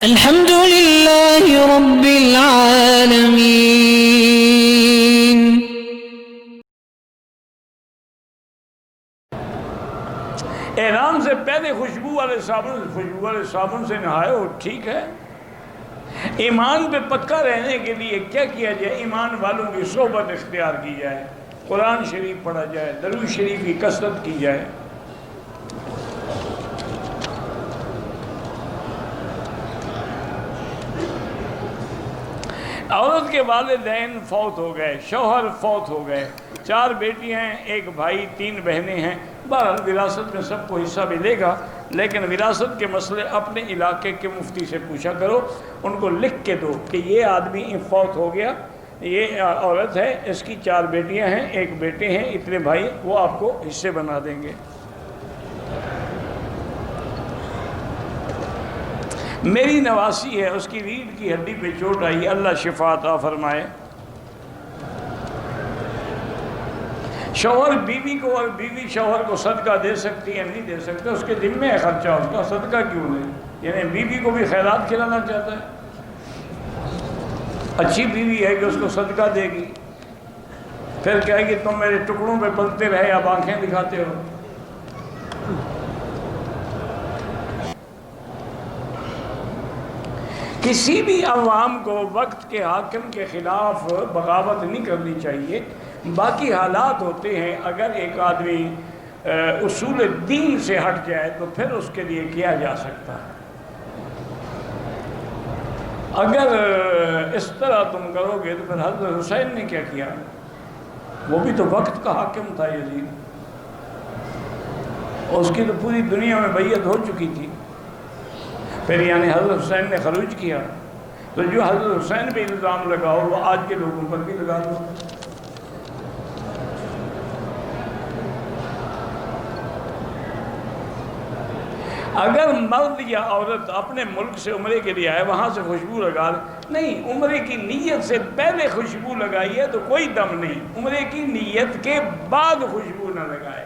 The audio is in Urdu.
الحمد لله رب العالمين. احرام سے پہلے خوشبو والے صابن سے نہائے ہو، ٹھیک ہے۔ ایمان پہ پکا رہنے کے لیے کیا کیا جائے؟ ایمان والوں کی صحبت اختیار کی جائے، قرآن شریف پڑھا جائے، درود شریف کی کثرت کی جائے۔ عورت کے والدین فوت ہو گئے، شوہر فوت ہو گئے، 4 بیٹیاں ہیں، 1 بھائی، 3 بہنیں ہیں۔ بہرحال وراثت میں سب کو حصہ ملے گا، لیکن وراثت کے مسئلے اپنے علاقے کے مفتی سے پوچھا کرو، ان کو لکھ کے دو کہ یہ آدمی فوت ہو گیا، یہ عورت ہے، اس کی 4 بیٹیاں ہیں، 1 بیٹے ہیں، اتنے بھائی، وہ آپ کو حصے بنا دیں گے۔ میری نواسی ہے، اس کی ریڑھ کی ہڈی پہ چوٹ آئی، اللہ شفا عطا فرمائے۔ شوہر بیوی کو اور بیوی شوہر کو صدقہ دے سکتی ہے نہیں دے سکتے، اس کے ذمہ ہے خرچہ، اس کا صدقہ کیوں لے؟ یعنی بیوی کو بھی خیرات کھلانا چاہتا ہے، اچھی بیوی ہے کہ اس کو صدقہ دے گی، پھر کہے گی تم میرے ٹکڑوں پہ پلتے رہے، اب آنکھیں دکھاتے ہو۔ کسی بھی عوام کو وقت کے حاکم کے خلاف بغاوت نہیں کرنی چاہیے۔ باقی حالات ہوتے ہیں، اگر ایک آدمی اصول دین سے ہٹ جائے تو پھر اس کے لیے کیا جا سکتا ہے۔ اگر اس طرح تم کرو گے تو پھر حضرت حسین نے کیا کیا؟ وہ بھی تو وقت کا حاکم تھا یزید، اس کی تو پوری دنیا میں بیعت ہو چکی تھی، پھر یعنی حضرت حسین نے خروج کیا، تو جو حضرت حسین پہ الزام لگاؤ وہ آج کے لوگوں پر بھی لگا دو۔ اگر مرد یا عورت اپنے ملک سے عمرے کے لیے آئے، وہاں سے خوشبو لگا نہیں، عمرے کی نیت سے پہلے خوشبو لگائی ہے تو کوئی دم نہیں، عمرے کی نیت کے بعد خوشبو نہ لگائے۔